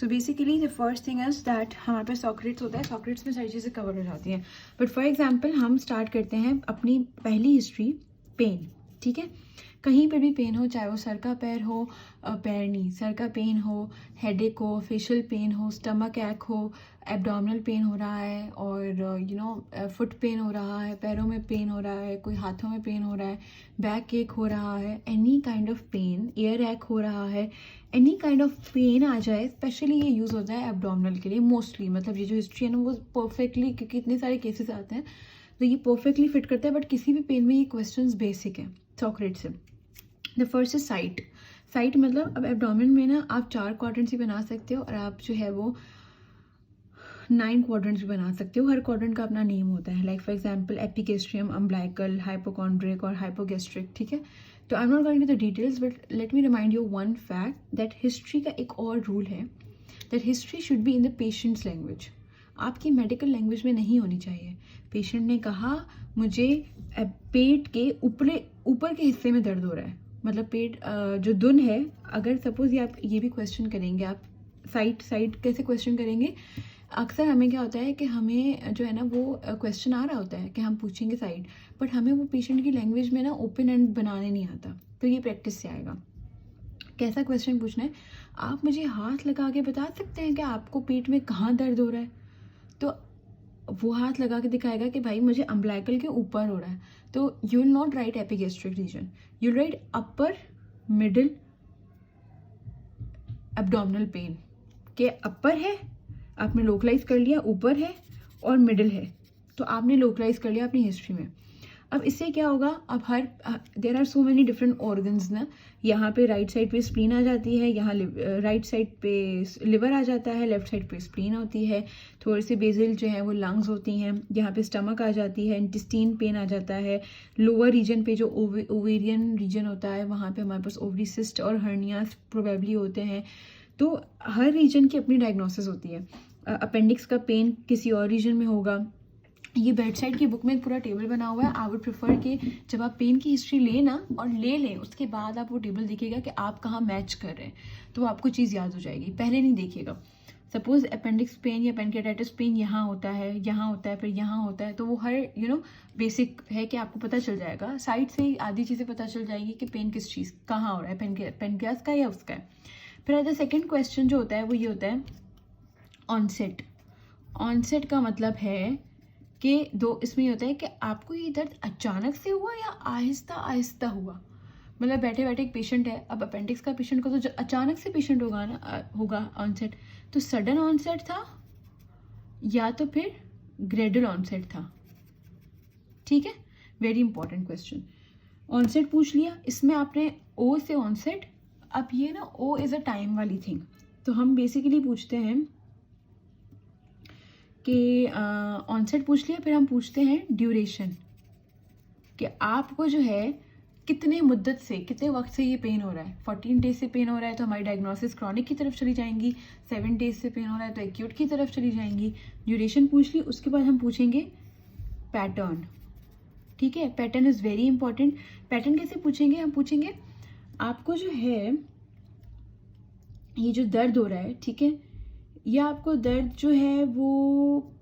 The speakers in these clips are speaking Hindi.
So basically the first thing is that हमारे पास सॉक्रेट्स होता है, सॉक्रेट्स में सारी चीज़ें कवर हो जाती हैं। बट फॉर एग्जांपल हम स्टार्ट करते हैं अपनी पहली हिस्ट्री पेन, ठीक है। कहीं पर भी पेन हो, चाहे वो सर का पैर हो, पैर नहीं, सर का पेन हो, हेडेक हो, फेशियल पेन हो, स्टमक एक हो, एब्डोमिनल पेन हो रहा है, और फुट पेन हो रहा है, पैरों में पेन हो रहा है, कोई हाथों में पेन हो रहा है, बैक एक हो रहा है, any kind of pain, ear एक हो रहा है, एनी काइंड ऑफ पेन आ जाए, स्पेशली ये यूज़ होता है एब्डोमिनल के लिए मोस्टली। मतलब ये जो हिस्ट्री है ना वो परफेक्टली, क्योंकि इतने सारे केसेस आते हैं तो ये परफेक्टली फिट करता है। बट किसी भी पेन में ये क्वेश्चंस बेसिक है सॉक्रेट से। The first is site. Site मतलब अब एब्डोमेन में ना आप 4 क्वाड्रेंट्स भी बना सकते हो और आप जो है वो 9 क्वाड्रेंट्स भी बना सकते हो। हर क्वाड्रेंट का अपना नेम होता है, like for example epigastrium, umbilical, hypochondriac और हाइपोगेस्ट्रिक, ठीक है। तो I am not going to the details, but let me remind you one fact that history का एक और रूल है that history should be in the patient's language. आपकी मेडिकल लैंग्वेज में नहीं होनी चाहिए। पेशेंट ने कहा मुझे पेट के ऊपर के हिस्से में दर्द हो रहा है, मतलब पेट जो दुन है, अगर सपोज ये भी क्वेश्चन करेंगे आप, साइट कैसे क्वेश्चन करेंगे। अक्सर हमें क्या होता है कि हमें जो है ना वो क्वेश्चन आ रहा होता है कि हम पूछेंगे साइट, बट हमें वो पेशेंट की लैंग्वेज में ना ओपन एंड बनाने नहीं आता। तो ये प्रैक्टिस से आएगा। कैसा क्वेश्चन पूछना है, आप मुझे हाथ लगा के बता सकते हैं कि आपको पेट में कहाँ दर्द हो रहा है। तो वो हाथ लगा के दिखाएगा कि भाई मुझे अम्ब्लाइकल के ऊपर हो रहा है। तो you will not write epigastric region, you write upper middle abdominal pain. के अपर है आपने लोकलाइज कर लिया, ऊपर है और मिडिल है, तो आपने लोकलाइज कर लिया अपनी हिस्ट्री में। अब इससे क्या होगा, अब there are so many different organs ना। यहाँ पे राइट साइड पे स्प्लीन आ जाती है, यहाँ राइट साइड पे लिवर आ जाता है, लेफ्ट साइड पे स्प्लीन होती है, थोड़ी सी बेसिल जो है वो लंग्स होती हैं, यहाँ पे स्टमक आ जाती है, इंटेस्टाइन पेन आ जाता है, लोअर रीजन पे जो ओवेरियन रीजन होता है वहाँ पे हमारे पास ओवरी सिस्ट और हर्नियास प्रोबेबली होते हैं। तो हर रीजन की अपनी डायग्नोसिस होती है। अपेंडिक्स का पेन किसी और रीजन में होगा। ये बेड साइड की बुक में एक पूरा टेबल बना हुआ है। आई वुड प्रेफर कि जब आप पेन की हिस्ट्री लेना और ले लें उसके बाद आप वो टेबल देखिएगा कि आप कहाँ मैच कर रहे हैं, तो आपको चीज़ याद हो जाएगी। पहले नहीं देखिएगा। सपोज अपेंडिक्स पेन या पेनक्रियाटाइटिस पेन यहाँ होता है, यहाँ होता है, फिर यहाँ होता है, तो वो हर बेसिक है कि आपको पता चल जाएगा। साइड से ही आधी चीज़ें पता चल जाएगी कि पेन किस चीज़ कहाँ हो रहा है, पेनक्रियास का या उसका है। फिर द सेकेंड क्वेश्चन जो होता है वो ये होता है ऑनसेट। ऑनसेट का मतलब है कि इसमें ये होता है कि आपको ये दर्द अचानक से हुआ या आहिस्ता आहिस्ता हुआ। मतलब बैठे बैठे एक पेशेंट है, अब अपेंडिक्स का पेशेंट को तो अचानक से पेशेंट होगा ऑनसेट, तो सडन ऑनसेट था या तो फिर ग्रेडुअल ऑनसेट था, ठीक है। Very important question. ऑनसेट पूछ लिया, इसमें आपने ओ से ऑनसेट। अब ये ना ओ इज़ अ टाइम वाली थिंग, तो हम बेसिकली पूछते हैं कि ऑनसेट पूछ लिया, फिर हम पूछते हैं ड्यूरेशन, कि आपको जो है कितने मुद्दत से, कितने वक्त से ये पेन हो रहा है। 14 डेज से पेन हो रहा है तो हमारी डायग्नोसिस क्रॉनिक की तरफ चली जाएंगी। 7 डेज से पेन हो रहा है तो एक्यूट की तरफ चली जाएंगी। ड्यूरेशन पूछ ली, उसके बाद हम पूछेंगे पैटर्न, ठीक है। Pattern is very important. Pattern कैसे पूछेंगे, हम पूछेंगे आपको जो है ये जो दर्द हो रहा है, ठीक है, या आपको दर्द जो है वो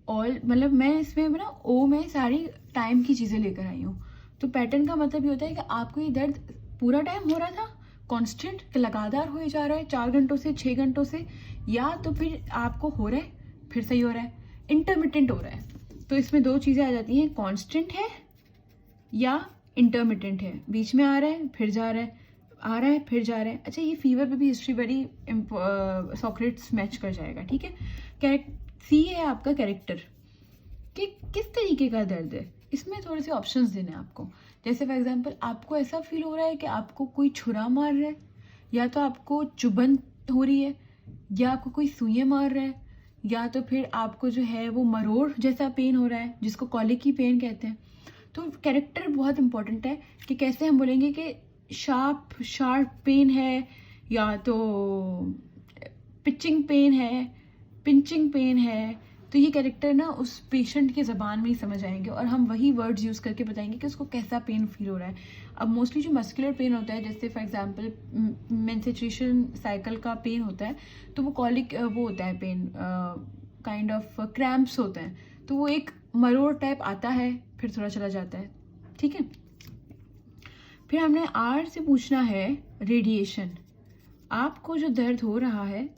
ऑल, मतलब मैं इसमें ना ओ में सारी टाइम की चीज़ें लेकर आई हूँ। तो पैटर्न का मतलब ये होता है कि आपको ये दर्द पूरा टाइम हो रहा था, कांस्टेंट लगातार हो जा रहा है 4 घंटों से 6 घंटों से, या तो फिर आपको हो रहा है फिर सही हो रहा है, इंटरमिटेंट हो रहा है। तो इसमें 2 चीज़ें आ जाती हैं, कांस्टेंट है या इंटरमिटेंट है, बीच में आ रहा है फिर जा रहा है, आ रहा है फिर जा रहा है। अच्छा, ये फीवर पे भी हिस्ट्री वेरी सॉक्रेट्स मैच कर जाएगा, ठीक है। सी है आपका कैरेक्टर, कि किस तरीके का दर्द है। इसमें थोड़े से ऑप्शंस देने हैं आपको। जैसे फॉर एग्जांपल आपको ऐसा फील हो रहा है कि आपको कोई छुरा मार रहा है, या तो आपको चुभन हो रही है, या आपको कोई सुइयां मार रहा है, या तो फिर आपको जो है वो मरोड़ जैसा पेन हो रहा है जिसको कॉलिक की पेन कहते हैं। तो कैरेक्टर बहुत इंपॉर्टेंट है कि कैसे हम बोलेंगे कि शार्प पेन है, या तो पिचिंग पेन है, पिंचिंग पेन है, तो ये कैरेक्टर ना उस पेशेंट की ज़बान में ही समझ आएंगे और हम वही वर्ड्स यूज़ करके बताएंगे कि उसको कैसा पेन फील हो रहा है। अब मोस्टली जो मस्कुलर पेन होता है, जैसे फॉर एग्जांपल मेंस्ट्रुएशन साइकिल का पेन होता है, तो वो कॉलिक वो होता है पेन, काइंड ऑफ क्रैम्प्स होते हैं, तो वो एक मरोड़ टाइप आता है, फिर थोड़ा चला जाता है, ठीक है। फिर हमने आर से पूछना है रेडिएशन। आपको जो दर्द हो रहा है,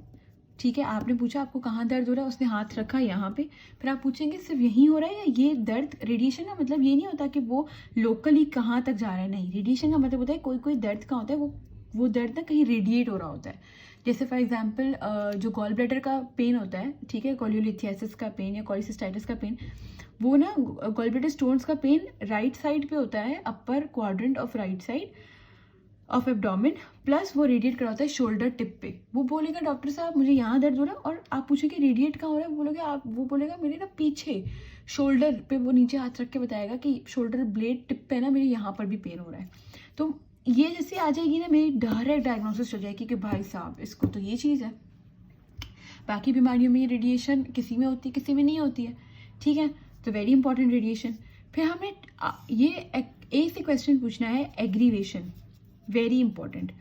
ठीक है, आपने पूछा आपको कहाँ दर्द हो रहा है, उसने हाथ रखा यहाँ पे, फिर आप पूछेंगे सिर्फ यहीं हो रहा है या ये दर्द। रेडिएशन का मतलब ये नहीं होता कि वो लोकली कहाँ तक जा रहा है, नहीं। रेडिएशन का मतलब होता है कोई कोई दर्द का होता है वो दर्द ना कहीं रेडिएट हो रहा होता है। जैसे फॉर एग्जांपल जो गॉल ब्लैडर का पेन होता है, ठीक है, कोलियोलिथियासिस का पेन या कोलिसिस्टाइटिस का पेन, वो ना गॉल ब्लैडर स्टोन्स का पेन राइट साइड पे होता है, upper quadrant of right side of abdomen, plus वो रेडिएट करा होता है शोल्डर टिप पे। वो बोलेगा डॉक्टर साहब मुझे यहाँ दर्द हो रहा है, और आप पूछोगे रेडिएट कहाँ हो रहा है, वो बोलेगा मेरे ना पीछे शोल्डर पे, वो नीचे हाथ रख के बताएगा कि शोल्डर ब्लेड टिप पे ना मेरे यहाँ पर भी पेन हो रहा है। तो ये जैसे आ जाएगी ना, मेरी डायरेक्ट डायग्नोसिस हो जाएगी कि भाई साहब इसको तो ये चीज़ है। बाकी बीमारियों में ये रेडिएशन किसी में होती है किसी में नहीं होती है, ठीक है, तो वेरी इंपॉर्टेंट रेडिएशन। फिर हमें ये एक से क्वेश्चन पूछना है aggravation, very important.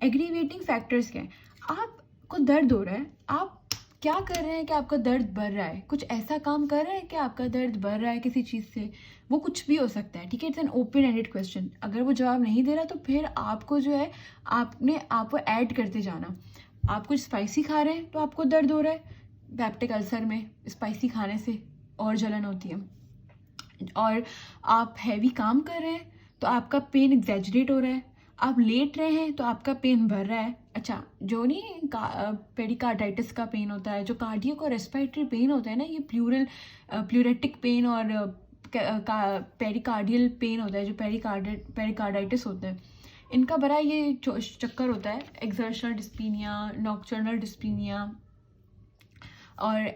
Aggravating factors क्या है? आपको दर्द हो रहा है, आप क्या कर रहे हैं कि आपका दर्द बढ़ रहा है, कुछ ऐसा काम कर रहे हैं कि आपका दर्द बढ़ रहा है किसी चीज़ से, वो कुछ भी हो सकता है, ठीक है, it's an open ended question. अगर वो जवाब नहीं दे रहा तो फिर आपको जो है आपको ऐड करते जाना। आप कुछ स्पाइसी खा रहे हैं तो आपको दर्द हो रहा है, पेप्टिक अल्सर में स्पाइसी खाने से और जलन होती है। और आप हैवी काम कर रहे हैं तो आपका पेन एग्जैजरेट हो रहा है, आप लेट रहे हैं तो आपका पेन बढ़ रहा है। अच्छा, जो नहीं पेरिकार्डाइटिस का पेन होता है, जो कार्डियक और रेस्पिरेटरी पेन होता है ना, ये प्लूरेटिक पेन और पेरिकार्डियल पेन होता है, जो पेरिकार्डाइटिस होता है, इनका बड़ा ये चक्कर होता है, एक्सर्शनल डिस्पीनिया, नॉक्टर्नल डिस्पीनिया और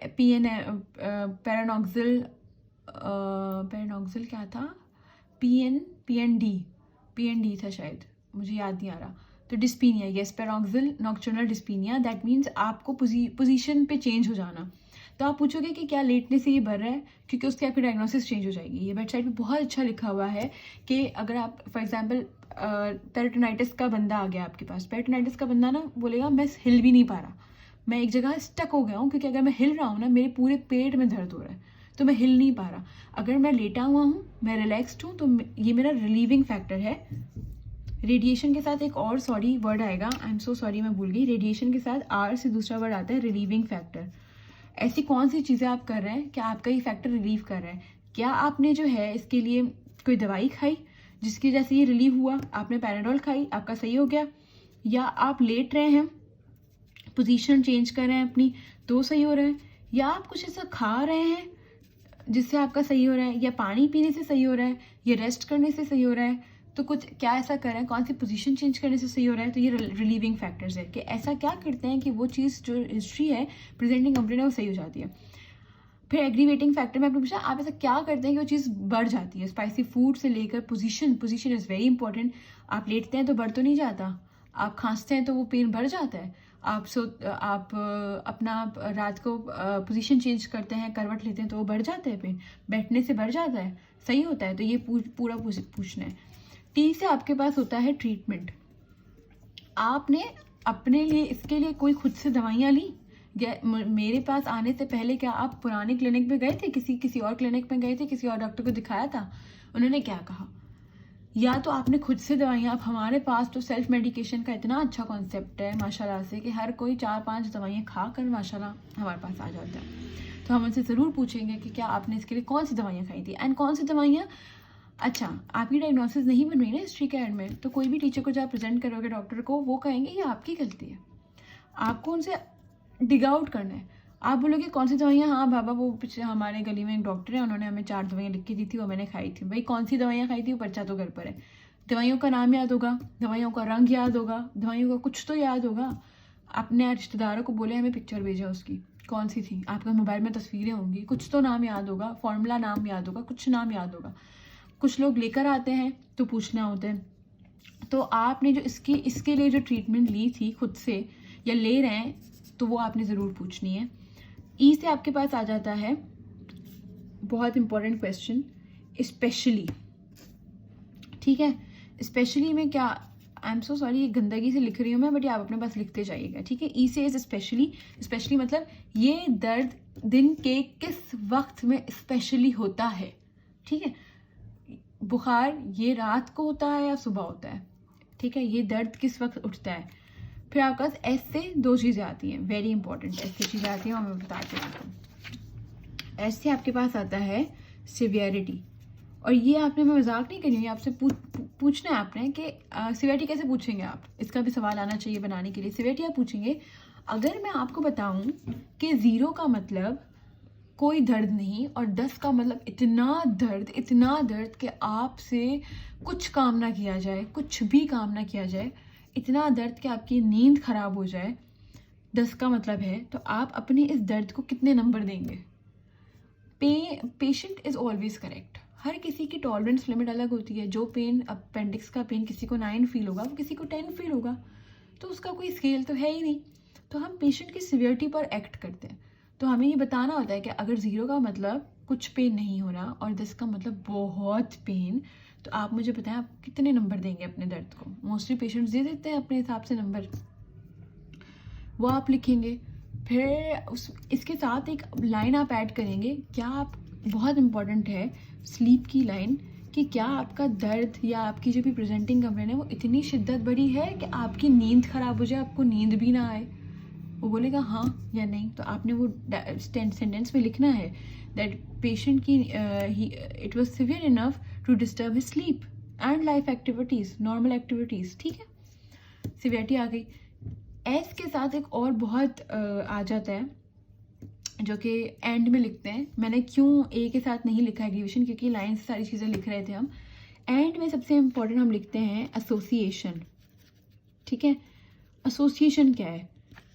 पैरानॉक्सिल क्या था, पीएनडी था शायद, मुझे याद नहीं आ रहा। तो डिस्पीनिया, यस, पैरानॉक्सिल नॉक्टर्नल डिस्पीनिया, दैट मीन्स आपको पोजीशन पे चेंज हो जाना। तो आप पूछोगे कि क्या लेटने से ये बढ़ रहा है, क्योंकि उसकी आपकी डायग्नोसिस चेंज हो जाएगी। ये वेबसाइट पे बहुत अच्छा लिखा हुआ है कि अगर आप फॉर एग्जांपल पेरिटोनाइटिस का बंदा आ गया आपके पास, पेरिटोनाइटिस का बंदा ना बोलेगा मैं हिल भी नहीं पा रहा, मैं एक जगह स्टक हो गया हूँ, क्योंकि अगर मैं हिल रहा हूँ ना मेरे पूरे पेट में दर्द हो रहा है, तो मैं हिल नहीं पा रहा। अगर मैं लेटा हुआ हूँ, मैं रिलैक्सड हूँ, तो ये मेरा रिलीविंग फैक्टर है। रेडिएशन के साथ एक और वर्ड आएगा, आई एम सो सॉरी मैं भूल गई। रेडिएशन के साथ आर से दूसरा वर्ड आता है रिलीविंग फैक्टर। ऐसी कौन सी चीज़ें आप कर रहे हैं क्या आपका ये फैक्टर रिलीव कर रहा है? क्या आपने जो है इसके लिए कोई दवाई खाई जिसकी वजह से ये रिलीव हुआ, आपने पैराडोल खाई, आपका सही हो गया, या आप लेट रहे हैं, पोजीशन चेंज कर रहे हैं अपनी, तो सही हो रहा है, या आप कुछ ऐसा खा रहे हैं जिससे आपका सही हो रहा है, या पानी पीने से सही हो रहा है, या रेस्ट करने से सही हो रहा है, तो कुछ क्या ऐसा कर रहे हैं, कौन सी पोजीशन चेंज करने से सही हो रहा है। तो ये रिलीविंग फैक्टर्स है कि ऐसा क्या करते हैं कि वो चीज़ जो हिस्ट्री है, प्रेजेंटिंग कंप्लेंट है, वो सही हो जाती है। फिर एग्रीवेटिंग फैक्टर में आपने पूछा आप ऐसा क्या करते हैं कि वो चीज़ बढ़ जाती है। स्पाइसी फूड से लेकर पोजीशन इज़ वेरी इंपॉर्टेंट। आप लेटते हैं तो बढ़ तो नहीं जाता, आप खांसते हैं तो वो पेन बढ़ जाता है, आप अपना रात को पोजीशन चेंज करते हैं, करवट लेते हैं तो वो बढ़ जाता है, पेन बैठने से बढ़ जाता है, सही होता है। तो ये पूरा पूछना है। टी से आपके पास होता है ट्रीटमेंट। आपने अपने लिए इसके लिए कोई खुद से दवाइयाँ ली? मेरे पास आने से पहले क्या आप पुराने क्लिनिक में गए थे, किसी और क्लिनिक में गए थे, किसी और डॉक्टर को दिखाया था, उन्होंने क्या कहा? या तो आपने खुद से दवाइयाँ, अब हमारे पास तो सेल्फ मेडिकेशन का इतना अच्छा कॉन्सेप्ट है माशाल्लाह से कि हर कोई 4-5 दवाइयाँ खा कर माशाल्लाह हमारे पास आ जाता है। तो हम उनसे ज़रूर पूछेंगे कि क्या आपने इसके लिए कौन सी दवाइयाँ खाई थी एंड कौन सी दवाइयाँ। अच्छा, आपकी डायग्नोसिस नहीं बन रही ना हिस्ट्री के एंड में, तो कोई भी टीचर को जब आप प्रेजेंट करोगे डॉक्टर को, वो कहेंगे ये आपकी गलती है, आपको उनसे डिग आउट करना है। आप बोलोगे कौन सी दवाइयाँ, हाँ बाबा वो पिछले हमारे गली में एक डॉक्टर है, उन्होंने हमें 4 दवाइयाँ लिख के दी थी, वो मैंने खाई थी। भाई कौन सी दवाइयाँ खाई थी, वो पर्चा तो घर पर है। दवाइयों का नाम याद होगा, दवाइयों का रंग याद होगा, दवाइयों का कुछ तो याद होगा। अपने रिश्तेदारों को बोले हमें पिक्चर भेजा उसकी, कौन सी थी, आपके मोबाइल में तस्वीरें होंगी, कुछ तो नाम याद होगा, फॉर्मूला नाम याद होगा, कुछ नाम याद होगा। कुछ लोग लेकर आते हैं तो पूछना होता है। तो आपने जो इसके लिए जो ट्रीटमेंट ली थी खुद से या ले रहे हैं, तो वो आपने ज़रूर पूछनी है। ई से आपके पास आ जाता है बहुत इंपॉर्टेंट क्वेश्चन, स्पेशली। ठीक है, स्पेशली में क्या, आई एम सो सॉरी, ये गंदगी से लिख रही हूँ मैं, बट ये आप अपने पास लिखते जाइएगा। ठीक है, ई से इज स्पेशली। स्पेशली मतलब ये दर्द दिन के किस वक्त में स्पेशली होता है। ठीक है, बुखार ये रात को होता है या सुबह होता है। ठीक है, ये दर्द किस वक्त उठता है। फिर आपके पास एस से 2 चीज़ें आती हैं, वेरी इंपॉर्टेंट एस से चीज़ें आती हैं, और मैं बताती हूँ। एस से आपके पास आता है सिवियरिटी, और ये आपने, मैं मजाक नहीं करी हुई, आपसे पूछना है आपने कि सिवियरिटी कैसे पूछेंगे आप, इसका भी सवाल आना चाहिए बनाने के लिए। सिवियरिटी आप पूछेंगे, अगर मैं आपको बताऊं कि 0 का मतलब कोई दर्द नहीं और 10 का मतलब इतना दर्द कि आपसे कुछ काम ना किया जाए, कुछ भी काम ना किया जाए, इतना दर्द कि आपकी नींद खराब हो जाए, 10 का मतलब है, तो आप अपने इस दर्द को कितने नंबर देंगे। Patient is always correct. हर किसी की टॉलरेंस लिमिट अलग होती है। जो पेन, अपेंडिक्स का पेन किसी को 9 फील होगा, वो किसी को 10 फील होगा, तो उसका कोई स्केल तो है ही नहीं। तो हम पेशेंट की सिवियरिटी पर एक्ट करते हैं। तो हमें ये बताना होता है कि अगर 0 का मतलब कुछ पेन नहीं हो रहा और 10 का मतलब बहुत पेन, तो आप मुझे बताएं आप कितने नंबर देंगे अपने दर्द को। मोस्टली पेशेंट्स दे देते हैं अपने हिसाब से नंबर, वो आप लिखेंगे। फिर इसके साथ एक लाइन आप ऐड करेंगे, क्या आप, बहुत इंपॉर्टेंट है स्लीप की लाइन, कि क्या आपका दर्द या आपकी जो भी प्रेजेंटिंग कंप्लेन है वो इतनी शिद्दत बड़ी है कि आपकी नींद खराब हो जाए, आपको नींद भी ना आए। वो बोलेगा हाँ या नहीं, तो आपने वो सेंटेंस में लिखना है दैट पेशेंट की it was severe enough to disturb his sleep and life activities, normal activities. ठीक है, सिवियरिटी आ गई। एस के साथ एक और बहुत आ जाता है जो कि एंड में लिखते हैं। मैंने क्यों ए के साथ नहीं लिखा एग्रीवेशन, क्योंकि लाइन से सारी चीज़ें लिख रहे थे हम। एंड में सबसे इम्पोर्टेंट हम लिखते हैं एसोसिएशन। ठीक है, एसोसिएशन क्या है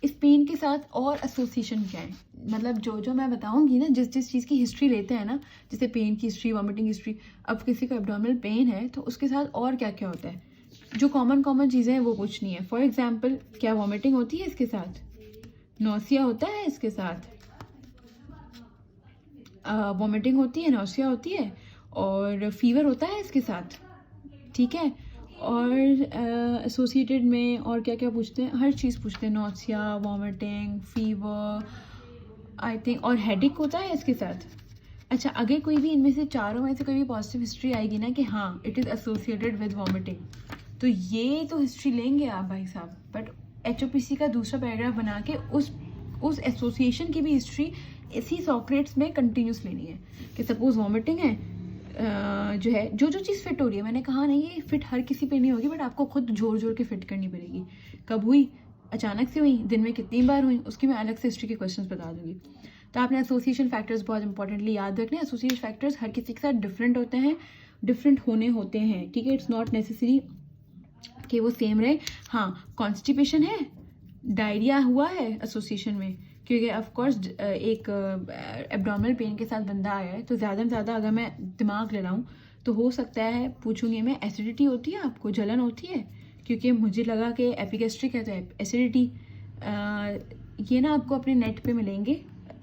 इस पेन के साथ, और एसोसिएशन क्या है, मतलब जो मैं बताऊंगी ना, जिस चीज़ की हिस्ट्री लेते हैं ना, जैसे पेन की हिस्ट्री, वॉमिटिंग हिस्ट्री, अब किसी को एब्डोमिनल पेन है तो उसके साथ और क्या क्या होता है, जो कॉमन चीज़ें हैं वो पूछनी है। फॉर एग्जाम्पल, क्या वॉमिटिंग होती है इसके साथ, नौसिया होता है इसके साथ, वॉमिटिंग होती है, नौसिया होती है, और फीवर होता है इसके साथ। ठीक है, और एसोसिएटेड में और क्या क्या पूछते हैं, हर चीज़ पूछते हैं, nausea, vomiting, fever, I think, और हेडेक होता है इसके साथ। अच्छा, अगर कोई भी इनमें से चारों में से कोई भी पॉजिटिव हिस्ट्री आएगी ना कि हाँ it is associated with vomiting, तो ये तो हिस्ट्री लेंगे आप भाई साहब, बट HOPC का दूसरा पैराग्राफ बना के उस एसोसिएशन की भी हिस्ट्री इसी सॉक्रेट्स में कंटिन्यूस लेनी है कि सपोज वॉमिटिंग है, जो है जो चीज़ फिट हो रही है, मैंने कहा नहीं ये फिट हर किसी पे नहीं होगी, बट आपको खुद जोड़ के फिट करनी पड़ेगी। कब हुई, अचानक से हुई, दिन में कितनी बार हुई, उसकी मैं अलग से हिस्ट्री के क्वेश्चंस बता दूंगी। तो आपने एसोसिएशन फैक्टर्स बहुत इंपॉर्टेंटली याद रखने। एसोसिएशन फैक्टर्स हर किसी के साथ डिफरेंट होते हैं, डिफरेंट होते हैं। ठीक है, इट्स नॉट नेसेसरी कि वो सेम रहे। हाँ, कॉन्स्टिपेशन है, डायरिया हुआ है एसोसिएशन में, क्योंकि ऑफ कोर्स एक एब्डोमिनल पेन के साथ बंदा आया है, तो ज़्यादा से ज़्यादा अगर मैं दिमाग ले रहा हूँ तो हो सकता है पूछूंगी मैं, एसिडिटी होती है आपको, जलन होती है, क्योंकि मुझे लगा कि एपिगैस्ट्रिक है तो एसिडिटी। ये ना आपको अपने नेट पे मिलेंगे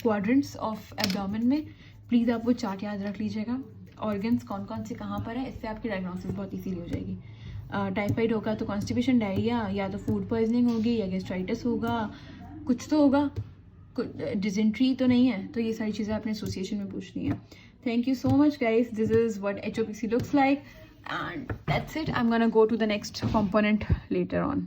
क्वाड्रेंट्स ऑफ एब्डोमेन में, प्लीज़ आप वो चार्ट याद रख लीजिएगा, ऑर्गन्स कौन कौन से कहाँ पर है, इससे आपकी डायग्नोसिस बहुत ईजीली हो जाएगी। टाइफाइड होगा तो कॉन्स्टिपेशन, डायरिया, या तो फूड पॉइजनिंग होगी, या गैस्ट्राइटिस होगा, कुछ तो होगा, डिजेंट्री तो नहीं है। तो ये सारी चीज़ें आपने एसोसिएशन में पूछनी है। Thank you so much guys, this is what HOPC looks like, and that's it. I'm gonna go to the next component later on.